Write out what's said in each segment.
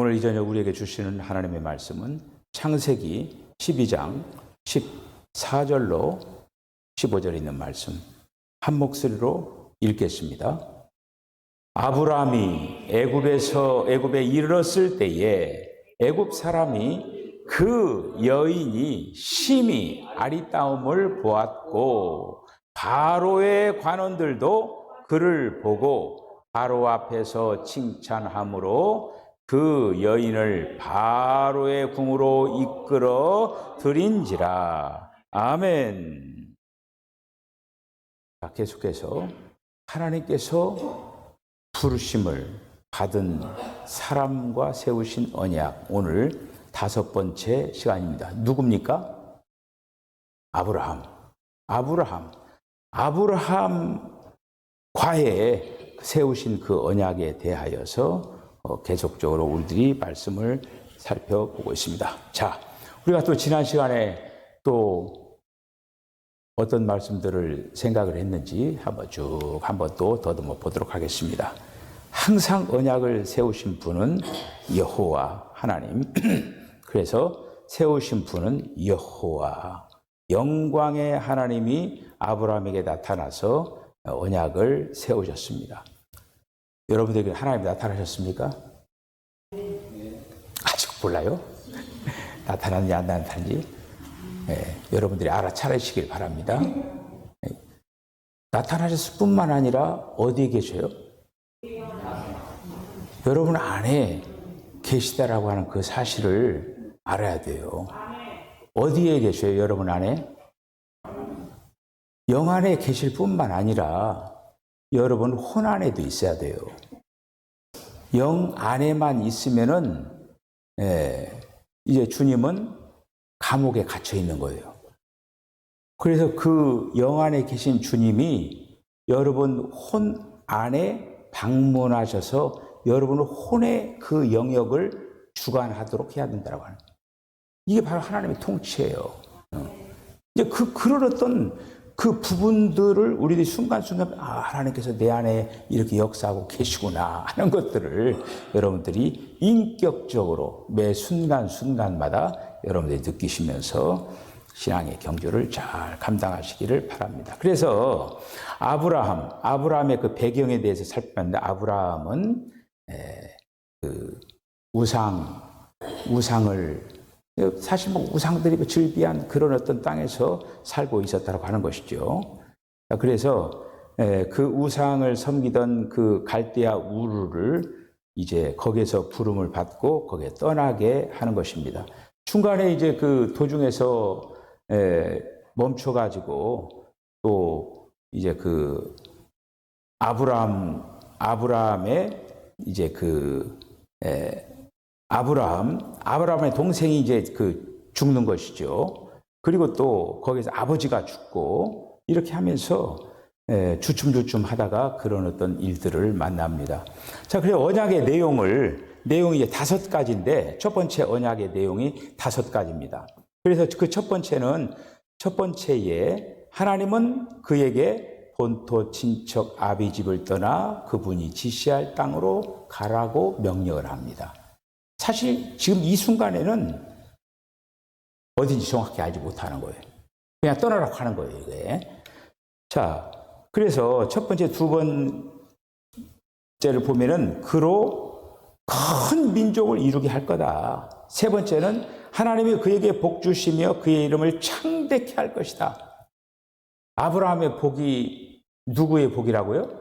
오늘 이 저녁 우리에게 주시는 하나님의 말씀은 창세기 12장 14절로 15절에 있는 말씀 한 목소리로 읽겠습니다. 아브라함이 애굽에 이르렀을 때에 애굽 사람이 그 여인이 심히 아리따움을 보았고 바로의 관원들도 그를 보고 바로 앞에서 칭찬하므로 그 여인을 바로의 궁으로 이끌어 들인지라. 아멘. 계속해서 하나님께서 부르심을 받은 사람과 세우신 언약, 오늘 5번째 시간입니다. 누굽니까? 아브라함과의 세우신 그 언약에 대하여서 계속적으로 우리들이 말씀을 살펴보고 있습니다. 자, 우리가 또 지난 시간에 또 어떤 말씀들을 생각을 했는지 한번 또 더듬어 보도록 하겠습니다. 항상 언약을 세우신 분은 여호와 하나님. 그래서 세우신 분은 여호와, 영광의 하나님이 아브라함에게 나타나서 언약을 세우셨습니다. 여러분들에게 하나님이 나타나셨습니까? 아직 몰라요? 나타났는지 안 나타났는지? 여러분들이 알아차리시길 바랍니다. 나타나셨을 뿐만 아니라 어디에 계셔요? 여러분 안에 계시다라고 하는 그 사실을 알아야 돼요. 어디에 계셔요? 여러분 안에? 영 안에 계실 뿐만 아니라 여러분 혼 안에도 있어야 돼요. 영 안에만 있으면은 이제 주님은 감옥에 갇혀 있는 거예요. 그래서 그 영 안에 계신 주님이 여러분 혼 안에 방문하셔서 여러분 혼의 그 영역을 주관하도록 해야 된다고 하는 거예요. 이게 바로 하나님의 통치예요. 이제 그런 어떤 그 부분들을 우리들이 순간순간 하나님께서 내 안에 이렇게 역사하고 계시구나 하는 것들을 여러분들이 인격적으로 매 순간순간마다 여러분들이 느끼시면서 신앙의 경주를 잘 감당하시기를 바랍니다. 그래서 아브라함의 그 배경에 대해서 살펴봤는데, 아브라함은 그 우상을 사실 우상들이 즐비한 그런 어떤 땅에서 살고 있었다고 하는 것이죠. 그래서 그 우상을 섬기던 그 갈대아 우르를 이제 거기에서 부름을 받고 거기에 떠나게 하는 것입니다. 중간에 이제 그 도중에서 멈춰가지고 또 이제 그 아브라함의 이제 아브라함의 동생이 이제 죽는 것이죠. 그리고 또 거기서 아버지가 죽고 이렇게 하면서 주춤주춤 하다가 그런 어떤 일들을 만납니다. 자, 그래서 언약의 내용이 이제 5가지인데 첫 번째 언약의 내용이 5가지입니다. 그래서 그 첫 번째에 하나님은 그에게 본토 친척 아비 집을 떠나 그분이 지시할 땅으로 가라고 명령을 합니다. 사실 지금 이 순간에는 어딘지 정확히 알지 못하는 거예요. 그냥 떠나라고 하는 거예요, 이게. 자, 그래서 첫 번째, 두 번째를 보면은 그로 큰 민족을 이루게 할 거다. 세 번째는 하나님이 그에게 복 주시며 그의 이름을 창대케 할 것이다. 아브라함의 복이 누구의 복이라고요?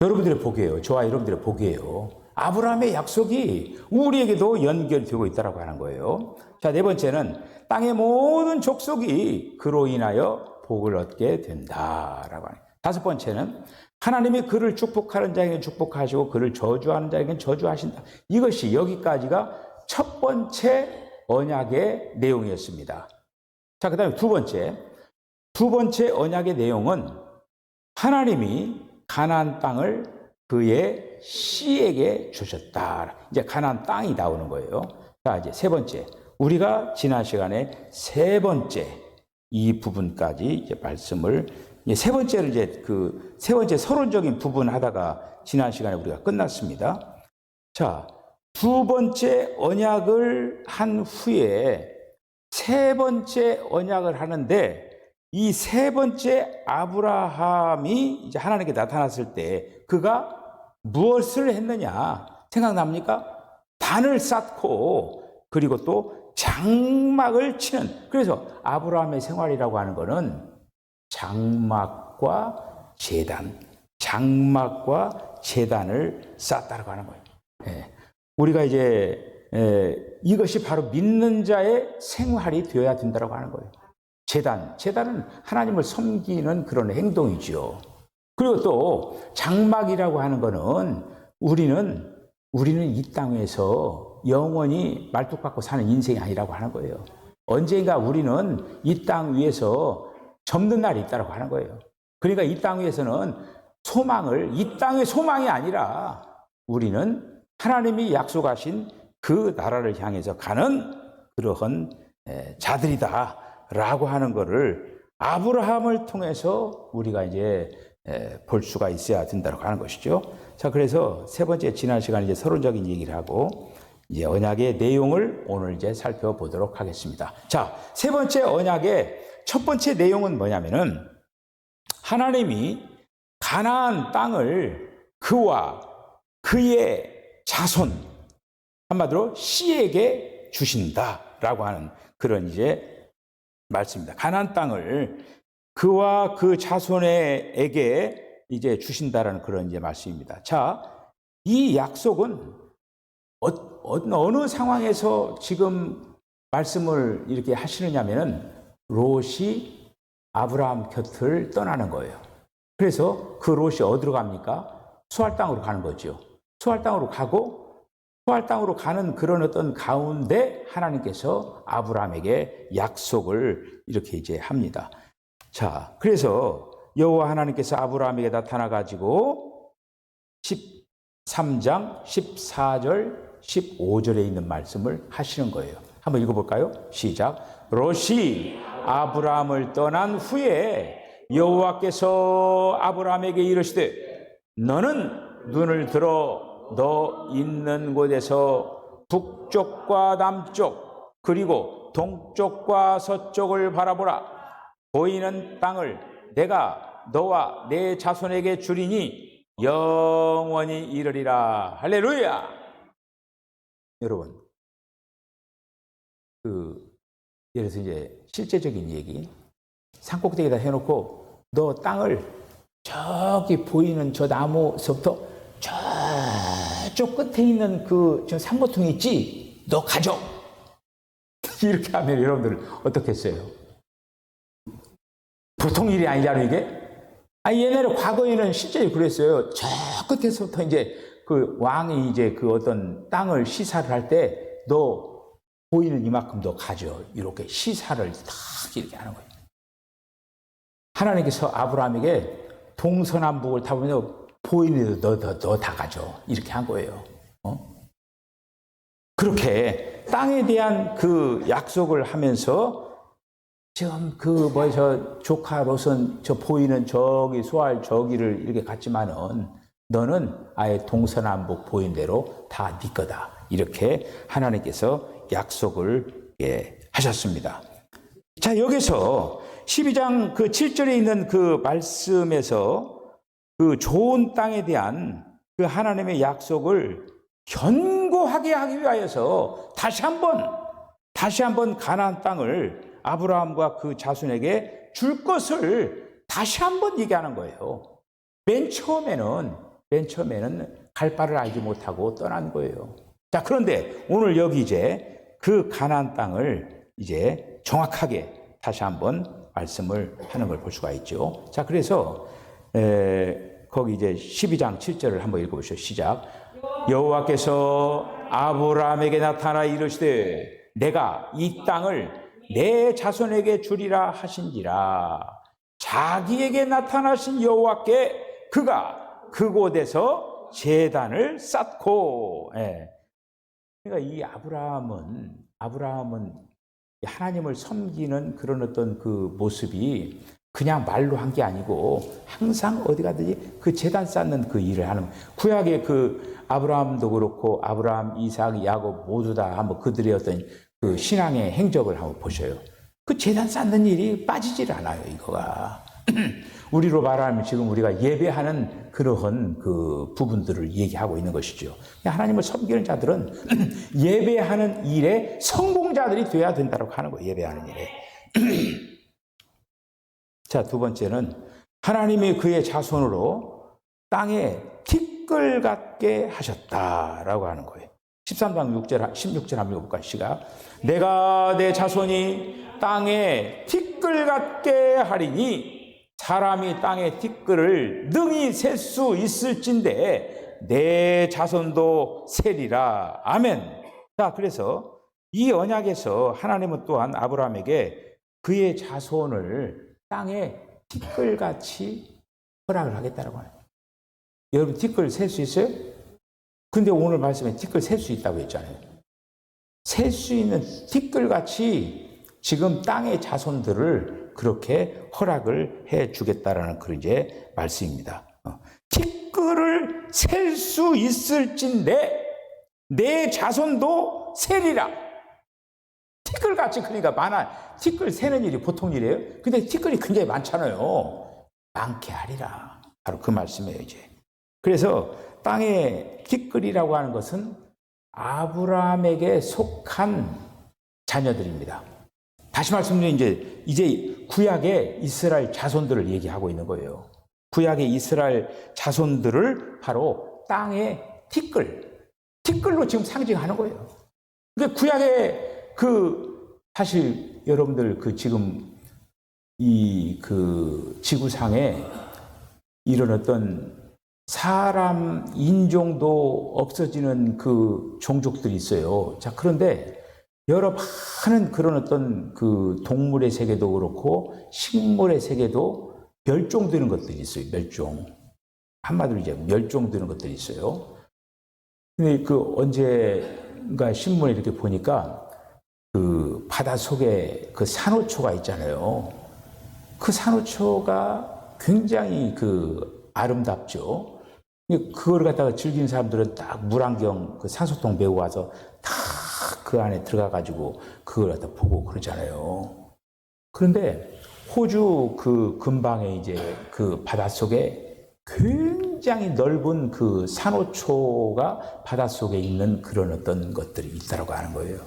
여러분들의 복이에요. 저와 여러분들의 복이에요. 아브라함의 약속이 우리에게도 연결되고 있다고 하는 거예요. 자, 네 번째는 땅의 모든 족속이 그로 인하여 복을 얻게 된다라고 하는. 5번째는 하나님이 그를 축복하는 자에게는 축복하시고 그를 저주하는 자에게는 저주하신다. 이것이 여기까지가 첫 번째 언약의 내용이었습니다. 자, 그 다음에 두 번째 언약의 내용은 하나님이 가나안 땅을 그의 씨에게 주셨다. 이제 가나안 땅이 나오는 거예요. 자, 이제 세 번째, 우리가 지난 시간에 세 번째 이 부분까지 이제 말씀을 세 번째를 이제 세 번째 서론적인 부분 하다가 지난 시간에 우리가 끝났습니다. 자, 두 번째 언약을 한 후에 세 번째 언약을 하는데 이 세 번째 아브라함이 이제 하나님께 나타났을 때 그가 무엇을 했느냐 생각납니까? 단을 쌓고 그리고 또 장막을 치는, 그래서 아브라함의 생활이라고 하는 것은 장막과 제단, 장막과 제단을 쌓았다고 하는 거예요. 예. 우리가 이제 이것이 바로 믿는 자의 생활이 되어야 된다고 하는 거예요. 제단은 하나님을 섬기는 그런 행동이죠. 그리고 또 장막이라고 하는 것은 우리는 이 땅에서 영원히 말뚝박고 사는 인생이 아니라고 하는 거예요. 언젠가 우리는 이 땅 위에서 접는 날이 있다고 하는 거예요. 그러니까 이 땅 위에서는 이 땅의 소망이 아니라 우리는 하나님이 약속하신 그 나라를 향해서 가는 그러한 자들이다라고 하는 것을 아브라함을 통해서 우리가 이제 볼 수가 있어야 된다고 하는 것이죠. 자, 그래서 세 번째 지난 시간에 이제 서론적인 얘기를 하고 이제 언약의 내용을 오늘 이제 살펴보도록 하겠습니다. 자, 세 번째 언약의 첫 번째 내용은 뭐냐면은 하나님이 가나안 땅을 그와 그의 자손, 한마디로 씨에게 주신다라고 하는 그런 이제 말씀입니다. 가나안 땅을 그와 그 자손에게 이제 주신다라는 그런 이제 말씀입니다. 자, 이 약속은 어느 상황에서 지금 말씀을 이렇게 하시느냐면은 롯이 아브라함 곁을 떠나는 거예요. 그래서 그 롯이 어디로 갑니까? 수할 땅으로 가는 거죠. 수할 땅으로 가고 수할 땅으로 가는 그런 어떤 가운데 하나님께서 아브라함에게 약속을 이렇게 이제 합니다. 자, 그래서 여호와 하나님께서 아브라함에게 나타나 가지고 13장 14절 15절에 있는 말씀을 하시는 거예요. 한번 읽어볼까요? 시작. 롯이 아브라함을 떠난 후에 여호와께서 아브라함에게 이르시되 너는 눈을 들어 너 있는 곳에서 북쪽과 남쪽 그리고 동쪽과 서쪽을 바라보라. 보이는 땅을 내가 너와 내 자손에게 주리니 영원히 이르리라. 할렐루야. 여러분, 예를 들어서 이제 실제적인 얘기, 산꼭대기에다 해놓고 너 땅을 저기 보이는 저 나무서부터 저쪽 끝에 있는 저 산모퉁이 있지? 너 가져. 이렇게 하면 여러분들 어떻겠어요? 보통 일이 아니잖아요, 이게. 옛날에 과거에는 실제로 그랬어요. 저 끝에서부터 이제 그 왕이 이제 그 어떤 땅을 시사를 할 때 너 보이는 이만큼 너 가져. 이렇게 시사를 딱 이렇게 하는 거예요. 하나님께서 아브라함에게 동서남북을 다 보면 보이는 너 다 가져. 이렇게 한 거예요. 그렇게 땅에 대한 그 약속을 하면서 지금 저 조카 롯은 저 보이는 저기 수알 저기를 이렇게 갔지만은 너는 아예 동서남북 보인 대로 다 네 거다. 이렇게 하나님께서 약속을 하셨습니다. 자, 여기서 12장 그 7절에 있는 그 말씀에서 그 좋은 땅에 대한 그 하나님의 약속을 견고하게 하기 위하여서 다시 한번 가나안 땅을 아브라함과 그 자손에게 줄 것을 다시 한번 얘기하는 거예요. 맨 처음에는 갈 바를 알지 못하고 떠난 거예요. 자, 그런데 오늘 여기 이제 그 가나안 땅을 이제 정확하게 다시 한번 말씀을 하는 걸 볼 수가 있죠. 자, 그래서 거기 이제 12장 7절을 한번 읽어보시죠. 시작. 여호와께서 아브라함에게 나타나 이르시되 내가 이 땅을 내 자손에게 주리라 하신지라. 자기에게 나타나신 여호와께 그가 그곳에서 제단을 쌓고. 그러니까 이 아브라함은 하나님을 섬기는 그런 어떤 그 모습이 그냥 말로 한 게 아니고 항상 어디 가든지 그 제단 쌓는 그 일을 하는 거예요. 구약의 그 아브라함도 그렇고 아브라함, 이삭, 야곱 모두 다 한번 그들의 어떤 그 신앙의 행적을 한번 보셔요. 그 제단 쌓는 일이 빠지질 않아요, 이거가. 우리로 말하면 지금 우리가 예배하는 그러한 그 부분들을 얘기하고 있는 것이죠. 하나님을 섬기는 자들은 예배하는 일에 성공자들이 되어야 된다고 하는 거예요, 예배하는 일에. 자, 두 번째는 하나님이 그의 자손으로 땅에 티끌 같게 하셨다라고 하는 거예요. 13장 16절 한번 읽어볼까요? 시작. 내가 내 자손이 땅에 티끌 같게 하리니 사람이 땅의 티끌을 능히 셀 수 있을진데 내 자손도 세리라. 아멘. 자, 그래서 이 언약에서 하나님은 또한 아브라함에게 그의 자손을 땅에 티끌같이 허락을 하겠다라고 하는 거예요. 여러분 티끌 셀 수 있어요? 근데 오늘 말씀에 티끌 셀 수 있다고 했잖아요. 셀 수 있는 티끌같이 지금 땅의 자손들을 그렇게 허락을 해 주겠다라는 그런 이제 말씀입니다. 티끌을 셀 수 있을진데 내 자손도 세리라. 티끌같이 그러니까 많아. 티끌 세는 일이 보통 일이에요. 근데 티끌이 굉장히 많잖아요. 많게 하리라. 바로 그 말씀이에요, 이제. 그래서 땅의 티끌이라고 하는 것은 아브라함에게 속한 자녀들입니다. 다시 말씀드리면 이제 구약의 이스라엘 자손들을 얘기하고 있는 거예요. 구약의 이스라엘 자손들을 바로 땅의 티끌로 지금 상징하는 거예요. 그러니까 구약의 사실 여러분들 지금 지구상에 이런 어떤 사람 인종도 없어지는 그 종족들이 있어요. 자, 그런데 여러 많은 그런 어떤 그 동물의 세계도 그렇고 식물의 세계도 멸종되는 것들이 있어요. 멸종. 한마디로 이제 멸종되는 것들이 있어요. 근데 언젠가 신문에 이렇게 보니까 그 바다 속에 그 산호초가 있잖아요. 그 산호초가 굉장히 아름답죠. 그걸 갖다가 즐기는 사람들은 딱 물안경, 산소통 메고 와서 다 그 안에 들어가가지고 그걸 갖다 보고 그러잖아요. 그런데 호주 근방에 이제 바닷속에 굉장히 넓은 산호초가 바닷속에 있는 그런 어떤 것들이 있다고 하는 거예요.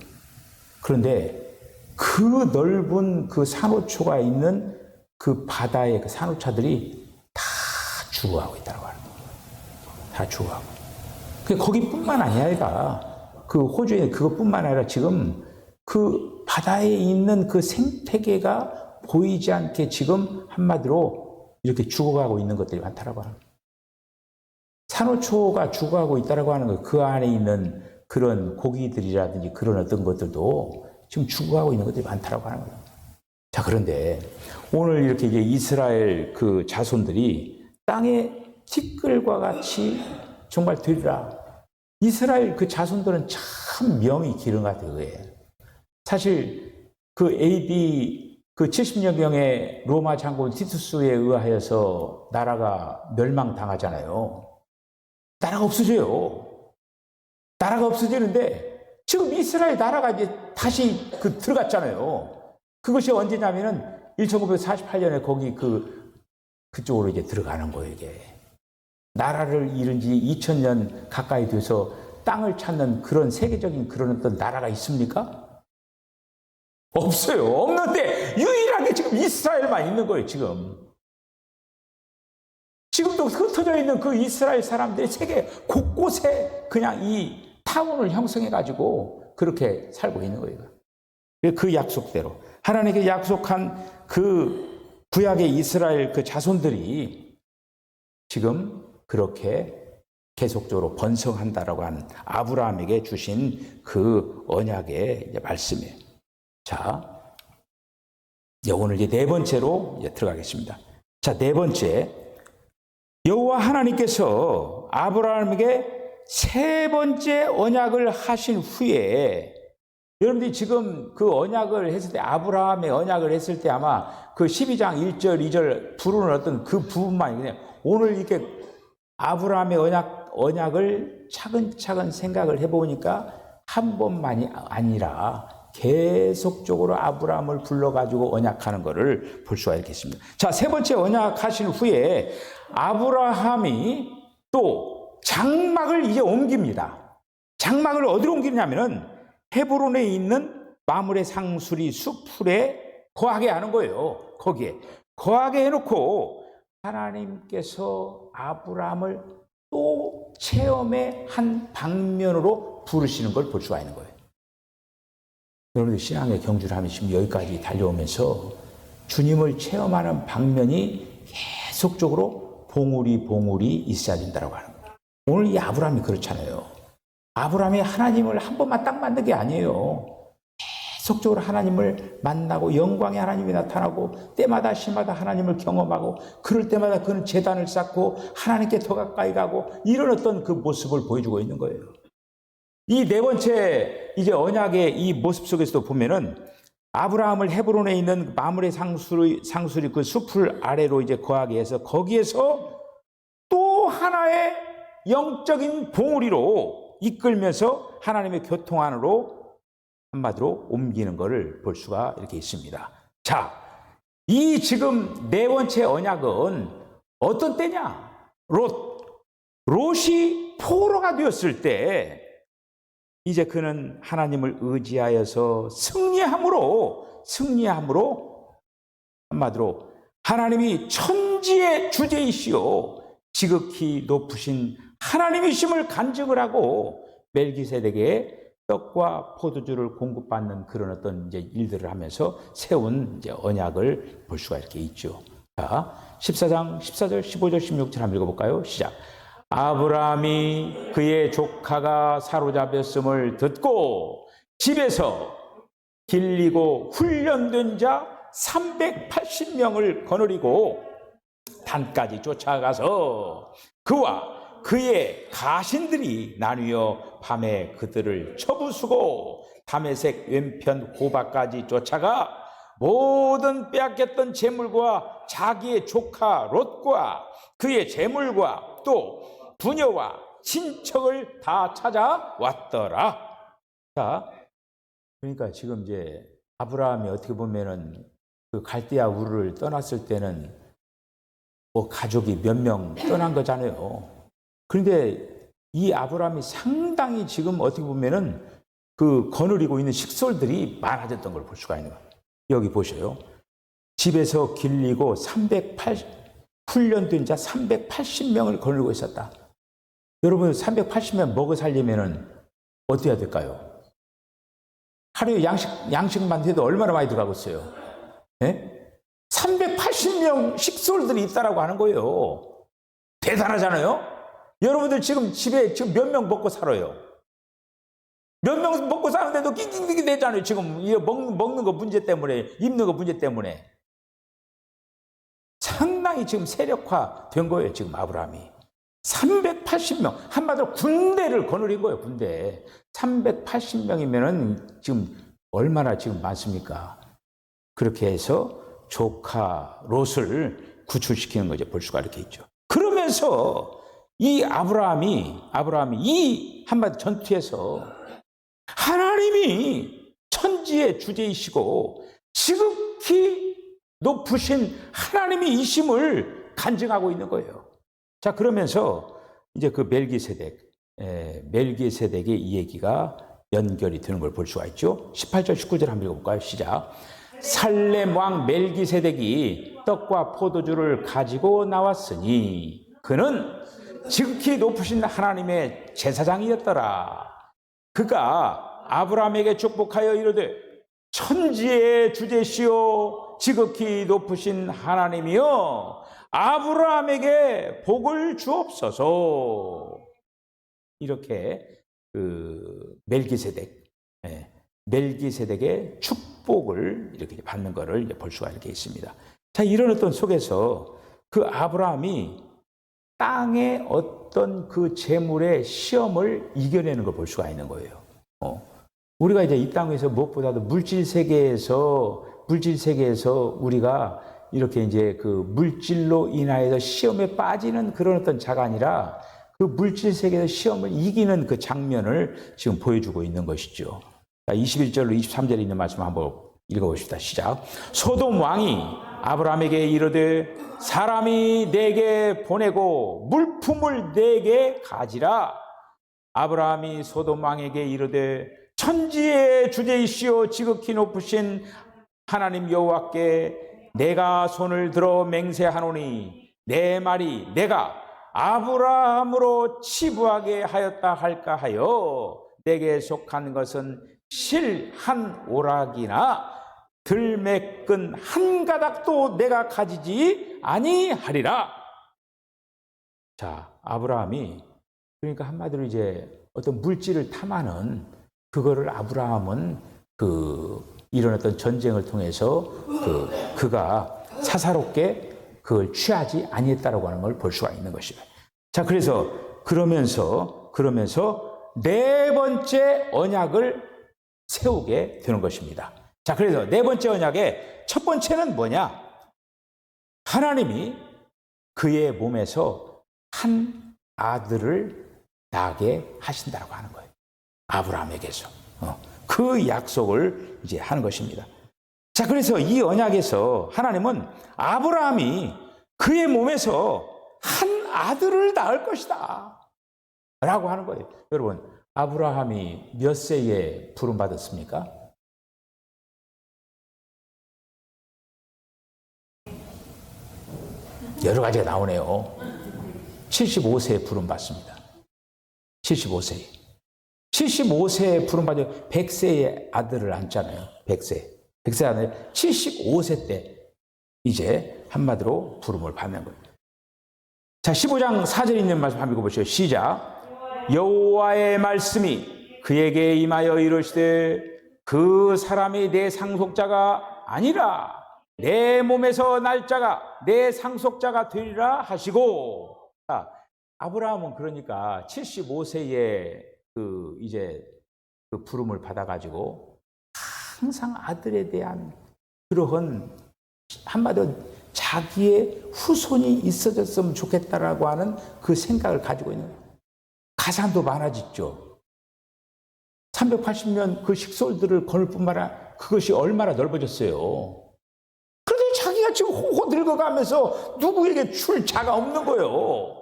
그런데 그 넓은 산호초가 있는 바다의 산호초들이 다 죽어가고 있다고 하는 거예요. 다 죽어가고. 거기뿐만 아니라 호주에 그것뿐만 아니라 지금 바다에 있는 생태계가 보이지 않게 지금 한마디로 이렇게 죽어가고 있는 것들이 많다라고 하는 거예요. 산호초가 죽어가고 있다라고 하는 거예요. 그 안에 있는 그런 고기들이라든지 그런 어떤 것들도 지금 죽어가고 있는 것들이 많다라고 하는 거예요. 자, 그런데 오늘 이렇게 이제 이스라엘 자손들이 땅의 티끌과 같이 정말 되리라. 이스라엘 자손들은 참 명이 기른 것 같아요. 사실 AD 70년경에 로마 장군 티투스에 의하여서 나라가 멸망당하잖아요. 나라가 없어져요. 나라가 없어지는데 지금 이스라엘 나라가 이제 다시 들어갔잖아요. 그것이 언제냐면은 1948년에 거기 그쪽으로 이제 들어가는 거예요, 이게. 나라를 잃은 지 2000년 가까이 돼서 땅을 찾는 그런 세계적인 그런 어떤 나라가 있습니까? 없어요. 없는데 유일하게 지금 이스라엘만 있는 거예요, 지금. 지금도 흩어져 있는 이스라엘 사람들이 세계 곳곳에 그냥 이 타운을 형성해가지고 그렇게 살고 있는 거예요. 그 약속대로. 하나님께 약속한 구약의 이스라엘 자손들이 지금 그렇게 계속적으로 번성한다라고 하는 아브라함에게 주신 언약의 말씀이에요. 자, 오늘 이제 네 번째로 들어가겠습니다. 자, 네 번째. 여호와 하나님께서 아브라함에게 세 번째 언약을 하신 후에 여러분들이 지금 그 언약을 했을 때, 아브라함의 언약을 했을 때 아마 그 12장 1절, 2절 부르는 어떤 그 부분만 그냥 오늘 이렇게 아브라함의 언약을 차근차근 생각을 해보니까 한 번만이 아니라 계속적으로 아브라함을 불러가지고 언약하는 것을 볼 수가 있겠습니다. 자, 세 번째 언약하신 후에 아브라함이 또 장막을 이제 옮깁니다. 장막을 어디로 옮기냐면은 헤브론에 있는 마므레 상수리 수풀에 거하게 하는 거예요. 거기에 거하게 해놓고 하나님께서 아브라함을 또 체험의 한 방면으로 부르시는 걸 볼 수가 있는 거예요. 여러분들 신앙의 경주를 하면 지금 여기까지 달려오면서 주님을 체험하는 방면이 계속적으로 봉우리 있어야 된다고 하는 거예요. 오늘 이 아브라함이 그렇잖아요. 아브라함이 하나님을 한 번만 딱 만난 게 아니에요. 계속적으로 하나님을 만나고 영광의 하나님이 나타나고 때마다 시마다 하나님을 경험하고 그럴 때마다 그는 제단을 쌓고 하나님께 더 가까이 가고 이런 어떤 그 모습을 보여주고 있는 거예요. 이 네 번째 이제 언약의 이 모습 속에서도 보면은 아브라함을 헤브론에 있는 마므레 상수리 그 숲을 아래로 이제 거하게 해서 거기에서 또 하나의 영적인 봉우리로 이끌면서 하나님의 교통 안으로 한마디로 옮기는 것을 볼 수가 이렇게 있습니다. 자, 이 지금 네 번째 언약은 어떤 때냐? 롯이 포로가 되었을 때 이제 그는 하나님을 의지하여서 승리함으로 한마디로 하나님이 천지의 주제이시오 지극히 높으신 하나님이심을 간증을 하고 멜기세덱에게 떡과 포도주를 공급받는 그런 어떤 이제 일들을 하면서 세운 이제 언약을 볼 수가 이렇게 있죠. 자, 14장 14절, 15절, 16절 한번 읽어볼까요? 시작. 아브라함이 그의 조카가 사로잡혔음을 듣고 집에서 길리고 훈련된 자 380명을 거느리고 단까지 쫓아가서 그와 그의 가신들이 나뉘어 밤에 그들을 쳐부수고 다메섹 왼편 고바까지 쫓아가 모든 빼앗겼던 재물과 자기의 조카 롯과 그의 재물과 또 부녀와 친척을 다 찾아왔더라. 자, 그러니까 지금 이제 아브라함이 어떻게 보면은 그 갈대아 우르를 떠났을 때는 뭐 가족이 몇 명 떠난 거잖아요. 그런데 이 아브라함이 상당히 지금 어떻게 보면은 그 거느리고 있는 식솔들이 많아졌던 걸 볼 수가 있는 거예요. 여기 보셔요. 집에서 길리고 훈련된 자 380명을 거느리고 있었다. 여러분 380명 먹어 살려면은 어떻게 해야 될까요? 하루에 양식만 해도 얼마나 많이 들어가겠어요? 네? 380명 식솔들이 있다라고 하는 거예요. 대단하잖아요? 여러분들 지금 집에 지금 몇 명 먹고 살아요? 몇 명 먹고 사는데도 낑낑낑 되잖아요. 지금 먹는 거 문제 때문에, 입는 거 문제 때문에. 상당히 지금 세력화된 거예요. 지금 아브라함이. 380명. 한마디로 군대를 거느린 거예요. 군대. 380명이면은 지금 얼마나 지금 많습니까? 그렇게 해서 조카 롯을 구출시키는 거죠. 볼 수가 이렇게 있죠. 그러면서 이 아브라함이 이 한마디 전투에서 하나님이 천지의 주제이시고 지극히 높으신 하나님의 이심을 간증하고 있는 거예요. 자, 그러면서 이제 그 멜기세덱의 이 얘기가 연결이 되는 걸 볼 수가 있죠. 18절, 19절 한번 읽어볼까요? 시작. 살렘 왕 멜기세덱이 떡과 포도주를 가지고 나왔으니 그는 지극히 높으신 하나님의 제사장이었더라. 그가 아브라함에게 축복하여 이르되 천지의 주제시오 지극히 높으신 하나님이여 아브라함에게 복을 주옵소서. 이렇게 그 멜기세덱의 축복을 이렇게 받는 것을 볼 수가 이렇게 있습니다. 자, 이런 어떤 속에서 그 아브라함이 땅의 어떤 그 재물의 시험을 이겨내는 걸 볼 수가 있는 거예요. 우리가 이제 이 땅에서 무엇보다도 물질 세계에서 우리가 이렇게 이제 그 물질로 인하여서 시험에 빠지는 그런 어떤 자가 아니라 그 물질 세계에서 시험을 이기는 그 장면을 지금 보여주고 있는 것이죠. 21절로 23절에 있는 말씀 한번 읽어봅시다. 시작. 소돔 왕이 아브라함에게 이르되 사람이 내게 보내고 물품을 내게 가지라. 아브라함이 소돔 왕에게 이르되 천지의 주제이시오 지극히 높으신 하나님 여호와께 내가 손을 들어 맹세하노니 내 말이 내가 아브라함으로 치부하게 하였다 할까 하여 내게 속한 것은 실 한 오락이나 들매끈 한 가닥도 내가 가지지 아니하리라. 자, 아브라함이 그러니까 한마디로 이제 어떤 물질을 탐하는 그거를 아브라함은 이런 어떤 전쟁을 통해서 그가 사사롭게 그걸 취하지 아니했다라고 하는 걸 볼 수가 있는 것이다. 자, 그러면서 네 번째 언약을 세우게 되는 것입니다. 자, 그래서 네 번째 언약의 첫 번째는 뭐냐? 하나님이 그의 몸에서 한 아들을 낳게 하신다고 하는 거예요. 아브라함에게서. 그 약속을 이제 하는 것입니다. 자, 그래서 이 언약에서 하나님은 아브라함이 그의 몸에서 한 아들을 낳을 것이다 라고 하는 거예요. 여러분, 아브라함이 몇 세에 부름받았습니까? 여러 가지가 나오네요. 75세에 부름받습니다. 75세에 부름받아 100세의 아들을 낳잖아요. 100세 아들 75세 때 이제 한마디로 부름을 받는 거예요. 자, 15장 4절에 있는 말씀 한번 읽어보시죠. 시작. 여호와의 말씀이 그에게 임하여 이르시되 그 사람이 내 상속자가 아니라 내 몸에서 날 자가 내 상속자가 되리라 하시고. 자, 아브라함은 그러니까 75세에 이제 그 부름을 받아가지고 항상 아들에 대한 그러한 한마디로 자기의 후손이 있어졌으면 좋겠다라고 하는 그 생각을 가지고 있는 거예요. 가산도 많아졌죠. 380년 그 식솔들을 거닐 뿐만 아니라 그것이 얼마나 넓어졌어요. 그런데 자기가 지금 호호 늙어가면서 누구에게 줄 자가 없는 거예요.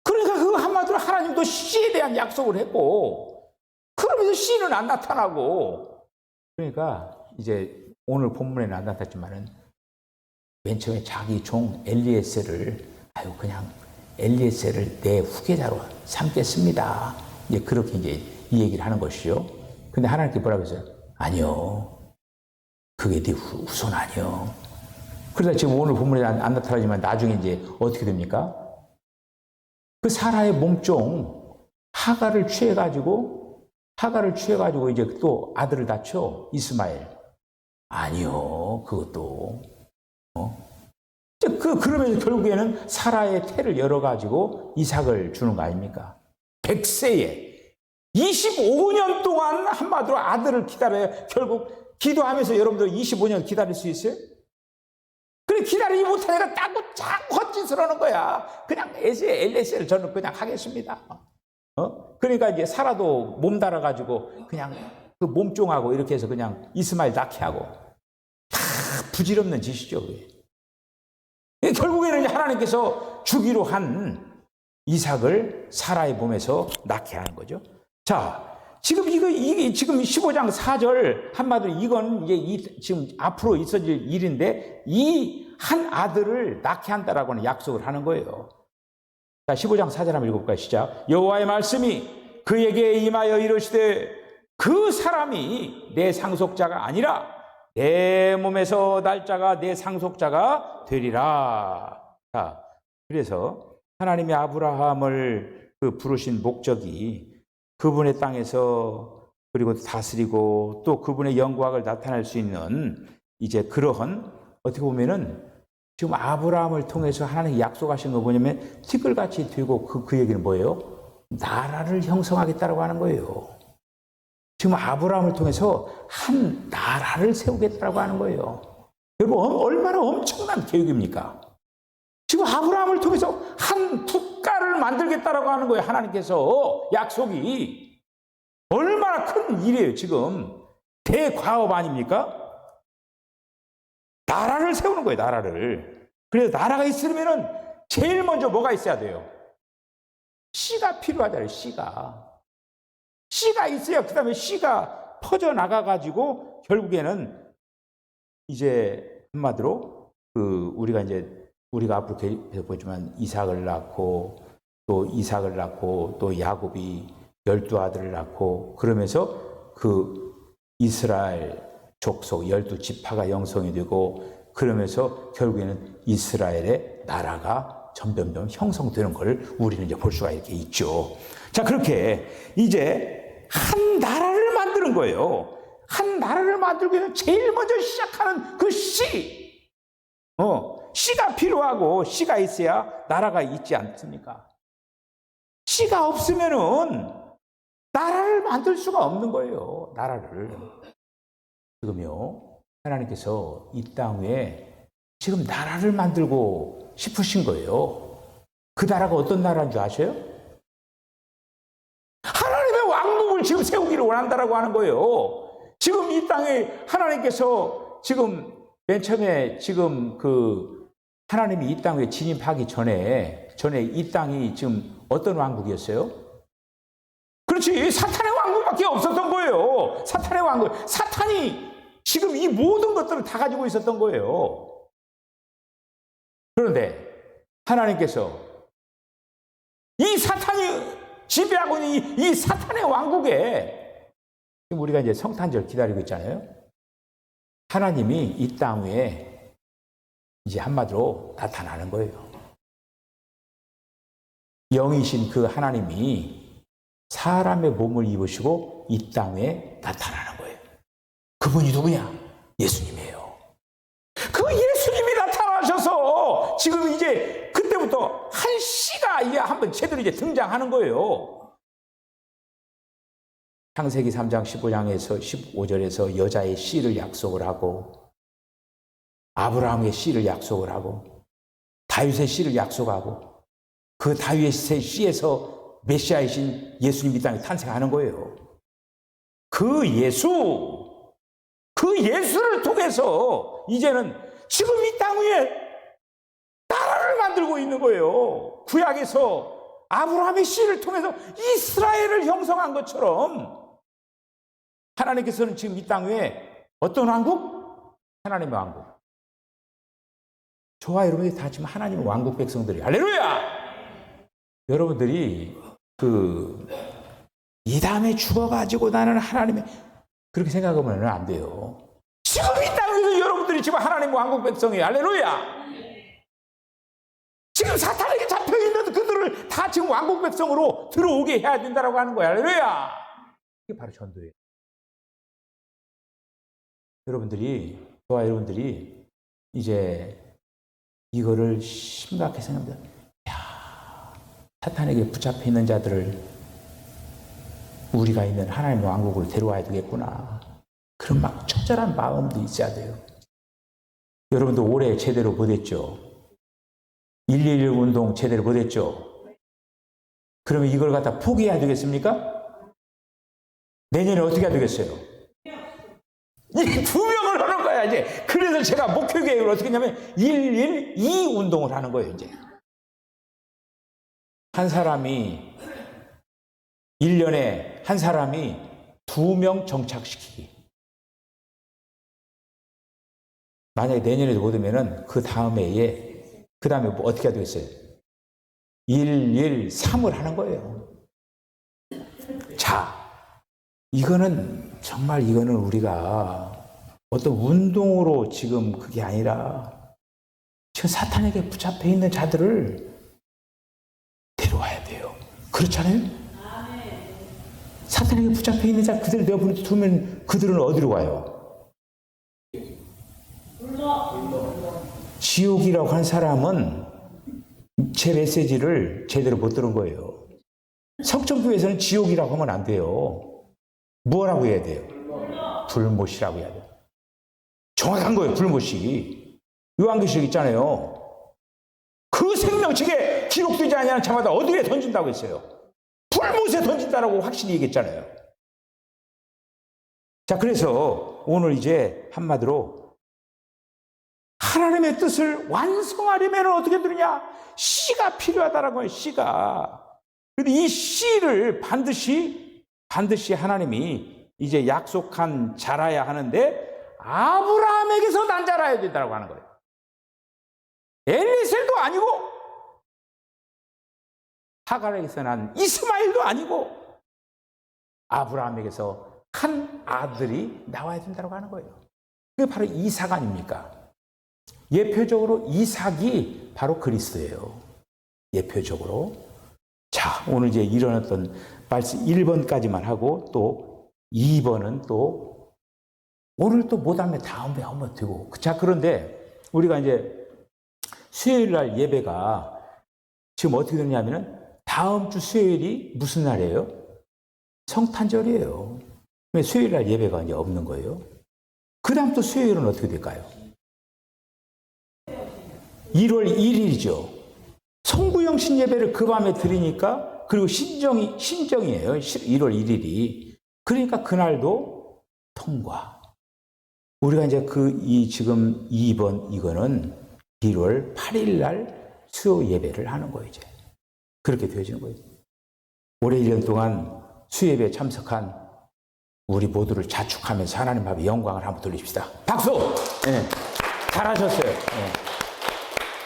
그러니까 그 한마디로 하나님도 씨에 대한 약속을 했고, 그러면서 씨는 안 나타나고, 그러니까 이제 오늘 본문에는 안 나타났지만은 맨 처음에 자기 종 엘리에셀을 그냥 엘리에셀을 내 후계자로 삼겠습니다. 이제 그렇게 이제 이 얘기를 하는 것이죠. 근데 하나님께 뭐라고 했어요? 아니요. 그게 네 후손 아니요. 그러다 지금 오늘 본문에 안 나타나지만 나중에 이제 어떻게 됩니까? 그 사라의 몸종 하가를 취해가지고 이제 또 아들을 낳죠. 이스마엘. 아니요. 그것도. 그러면서 결국에는 사라의 태를 열어가지고 이삭을 주는 거 아닙니까? 100세에 25년 동안 한마디로 아들을 기다려요. 결국 기도하면서 여러분들 25년 기다릴 수 있어요? 그래, 기다리지 못하니까 자꾸 헛짓을 하는 거야. 그냥 엘레셀을 저는 그냥 하겠습니다. 그러니까 이제 사라도 몸 달아가지고 그냥 그 몸종하고 이렇게 해서 그냥 이스마엘 낳게 하고 다 부질없는 짓이죠. 결국에는 하나님께서 주기로 한 이삭을 사라의 몸에서 낳게 하는 거죠. 자, 지금 이게 지금 15장 4절 한마디로 이건 이제 지금 앞으로 있어질 일인데 이 한 아들을 낳게 한다라고 하는 약속을 하는 거예요. 자, 15장 4절 한번 읽어볼까요? 시작. 여호와의 말씀이 그에게 임하여 이르시되 그 사람이 내 상속자가 아니라 내 몸에서 날 자가 내 상속자가 되리라. 자, 그래서 하나님이 아브라함을 부르신 목적이 그분의 땅에서 그리고 다스리고 또 그분의 영광을 나타낼 수 있는 이제 그러한 어떻게 보면은 지금 아브라함을 통해서 하나님이 약속하신 거 뭐냐면 티끌같이 되고 그 얘기는 뭐예요? 나라를 형성하겠다라고 하는 거예요. 지금 아브라함을 통해서 한 나라를 세우겠다라고 하는 거예요. 여러분, 얼마나 엄청난 계획입니까? 지금 아브라함을 통해서 한 국가를 만들겠다라고 하는 거예요. 하나님께서 약속이. 얼마나 큰 일이에요, 지금. 대과업 아닙니까? 나라를 세우는 거예요, 나라를. 그래서 나라가 있으면은 제일 먼저 뭐가 있어야 돼요? 씨가 필요하잖아요, 씨가. 씨가 있어야 그 다음에 씨가 퍼져나가가지고 결국에는 이제 한마디로 우리가 앞으로 계속 보지만 이삭을 낳고 또 야곱이 12아들을 낳고 그러면서 그 이스라엘 족속 12지파가 형성이 되고 그러면서 결국에는 이스라엘의 나라가 점점점 형성되는 걸 우리는 이제 볼 수가 이렇게 있죠. 자, 그렇게 이제 한 나라를 만드는 거예요. 한 나라를 만들기 위해서 제일 먼저 시작하는 그 씨. 씨가 필요하고 씨가 있어야 나라가 있지 않습니까? 씨가 없으면은 나라를 만들 수가 없는 거예요. 나라를. 지금요, 하나님께서 이 땅 위에 지금 나라를 만들고 싶으신 거예요. 그 나라가 어떤 나라인 줄 아셔요? 하나님의 왕국을 지금 세우기를 원한다라고 하는 거예요. 지금 이 땅에 하나님께서 지금 맨 처음에 지금 하나님이 이 땅에 진입하기 전에 이 땅이 지금 어떤 왕국이었어요? 그렇지, 사탄의 왕국밖에 없었던 거예요. 사탄의 왕국. 사탄이 지금 이 모든 것들을 다 가지고 있었던 거예요. 그런데 하나님께서 이 사탄이 지배하고 있는 이 사탄의 왕국에 지금 우리가 이제 성탄절 기다리고 있잖아요. 하나님이 이 땅 위에 이제 한마디로 나타나는 거예요. 영이신 그 하나님이 사람의 몸을 입으시고 이 땅에 나타나는 거예요. 그분이 누구냐? 예수님이에요. 그 예수님이 나타나셔서 지금 이제 그때부터 한 씨가 이게 한번 제대로 이제 등장하는 거예요. 창세기 3장 15장에서 15절에서 여자의 씨를 약속을 하고 아브라함의 씨를 약속을 하고 다윗의 씨를 약속하고 그 다윗의 씨에서 메시아이신 예수님이 이 땅에 탄생하는 거예요. 그 예수를 통해서 이제는 지금 이 땅 위에 나라를 만들고 있는 거예요. 구약에서 아브라함의 씨를 통해서 이스라엘을 형성한 것처럼 하나님께서는 지금 이 땅 위에 어떤 왕국? 하나님의 왕국. 저와 여러분이 다 지금 하나님의 왕국 백성들이 할렐루야! 여러분들이 이 다음에 죽어가지고 나는 하나님의 그렇게 생각하면 안 돼요. 지금 이 땅에서 여러분들이 지금 하나님의 왕국 백성이에요. 할렐루야! 지금 사탄에게 잡혀있는 그들을 다 지금 왕국 백성으로 들어오게 해야 된다고 하는 거야. 할렐루야! 이게 바로 전도예요. 저와 여러분들이 이제 이거를 심각하게 생각합니다. 사탄에게 붙잡혀 있는 자들을 우리가 있는 하나님의 왕국으로 데려와야 되겠구나. 그런 막 처절한 마음도 있어야 돼요. 여러분도 올해 제대로 못했죠? 111 운동 제대로 못했죠? 그러면 이걸 갖다 포기해야 되겠습니까? 내년에 어떻게 해야 되겠어요? 이 투명을 하는 거야, 이제. 그래서 제가 목표 계획을 어떻게 했냐면 112 운동을 하는 거예요, 이제. 한 사람이 1년에 한 사람이 2명 정착시키기. 만약에 내년에도 못 오면은 그 다음에 뭐 어떻게 해야 되겠어요? 113을 하는 거예요. 자, 이거는 우리가 어떤 운동으로 지금 그게 아니라 지금 사탄에게 붙잡혀 있는 자들을 데려와야 돼요. 그렇잖아요? 사탄에게 붙잡혀 있는 자 그들을 내버려두면 그들은 어디로 가요? 지옥이라고 한 사람은 제 메시지를 제대로 못 들은 거예요. 성천교회에서는 지옥이라고 하면 안 돼요. 뭐라고 해야 돼요? 불못이라고 해야 돼요. 정확한 거예요, 불못이. 요한계시록 있잖아요. 그 생명책에 기록되지 아니하는 자마다 어디에 던진다고 했어요? 불못에 던진다라고 확실히 얘기했잖아요. 자, 그래서 오늘 이제 한마디로 하나님의 뜻을 완성하려면 어떻게 되느냐? 씨가 필요하다라고 해요, 씨가. 근데 이 씨를 반드시 하나님이 이제 약속한 자라야 하는데 아브라함에게서 난 자라야 된다고 하는 거예요. 엘리셀도 아니고 하갈에게서 난 이스마엘도 아니고 아브라함에게서 한 아들이 나와야 된다고 하는 거예요. 그게 바로 이삭 아닙니까? 예표적으로 이삭이 바로 그리스도예요. 예표적으로. 자, 오늘 이제 일어났던 말씀 1번까지만 하고 또 2번은 또 오늘 또 못하면 다음에 한번 되고. 자, 그런데 우리가 이제 수요일 날 예배가 지금 어떻게 되냐면은 다음 주 수요일이 무슨 날이에요? 성탄절이에요. 수요일 날 예배가 이제 없는 거예요. 그 다음 또 수요일은 어떻게 될까요? 1월 1일이죠. 성구영신 예배를 그 밤에 드리니까, 그리고 신정이에요. 1월 1일이. 그러니까 그날도 통과. 우리가 이제 지금 2번 이거는 1월 8일 날 수요 예배를 하는 거예요, 이제. 그렇게 되어지는 거예요. 올해 1년 동안 수요 예배에 참석한 우리 모두를 자축하면서 하나님 앞에 영광을 한번 돌리십시다. 박수! 네. 잘하셨어요. 네.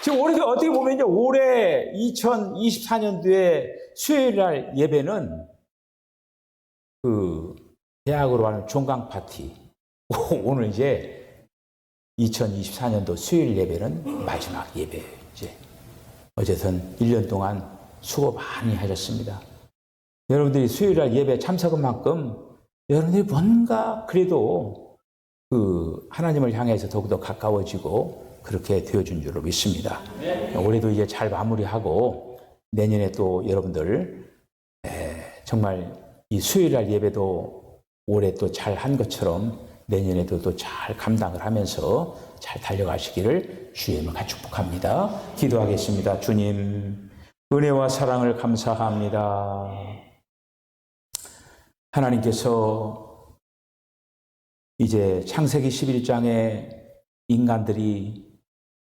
지금 올해 어떻게 보면 이제 올해 2024년도에 수요일 날 예배는 그 대학으로 하는 종강 파티. 오늘 이제 2024년도 수요일 예배는 마지막 예배예요, 이제. 어쨌든 1년 동안 수고 많이 하셨습니다. 여러분들이 수요일 날 예배 참석한 만큼 여러분들이 뭔가 그래도 그 하나님을 향해서 더욱더 가까워지고 그렇게 되어준 줄로 믿습니다. 올해도 이제 잘 마무리하고 내년에 또 여러분들 정말 이 수요일 날 예배도 올해 또 잘 한 것처럼 내년에도 또 잘 감당을 하면서 잘 달려가시기를 주의 이름으로 축복합니다. 기도하겠습니다. 주님, 은혜와 사랑을 감사합니다. 하나님께서 이제 창세기 11장에 인간들이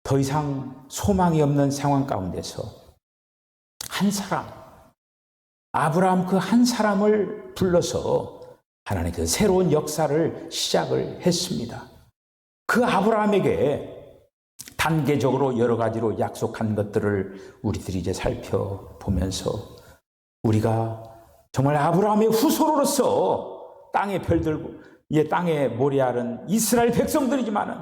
더 이상 소망이 없는 상황 가운데서 한 사람, 아브라함 그 한 사람을 불러서 하나님께서 새로운 역사를 시작을 했습니다. 그 아브라함에게 단계적으로 여러 가지로 약속한 것들을 우리들이 이제 살펴보면서 우리가 정말 아브라함의 후손으로서 땅의 별들, 땅에 모래알은 이스라엘 백성들이지만은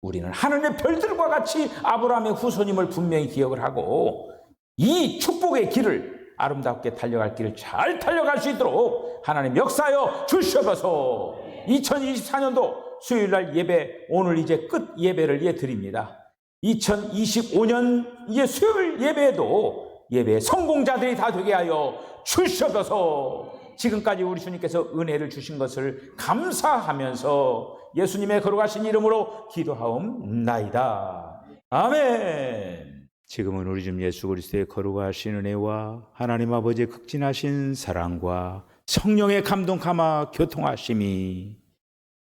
우리는 하늘의 별들과 같이 아브라함의 후손임을 분명히 기억을 하고 이 축복의 길을 아름답게 달려갈 길을 잘 달려갈 수 있도록 하나님 역사하여 주시옵소서. 2024년도 수요일날 예배, 오늘 이제 끝 예배를 드립니다. 2025년 이제 수요일 예배에도 예배의 성공자들이 다 되게 하여 주시옵소서. 지금까지 우리 주님께서 은혜를 주신 것을 감사하면서 예수님의 거룩하신 이름으로 기도하옵나이다. 아멘. 지금은 우리 주 예수 그리스도의 거룩하신 은혜와 하나님 아버지의 극진하신 사랑과 성령의 감동 감화 교통하심이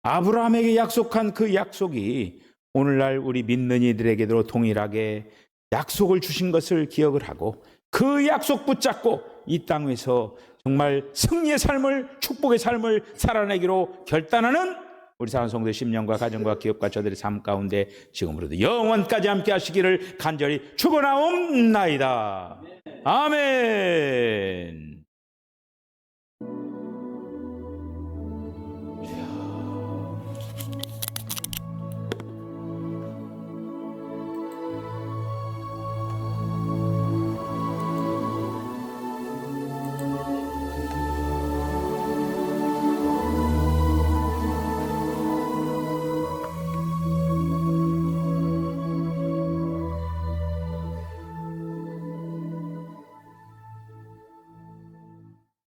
아브라함에게 약속한 그 약속이 오늘날 우리 믿는 이들에게도 동일하게 약속을 주신 것을 기억을 하고 그 약속 붙잡고 이 땅에서 정말 승리의 삶을, 축복의 삶을 살아내기로 결단하는 우리 사랑하는 성도의 심령과 가정과 기업과 저들의 삶 가운데 지금으로도 영원까지 함께 하시기를 간절히 축원하옵나이다. 아멘.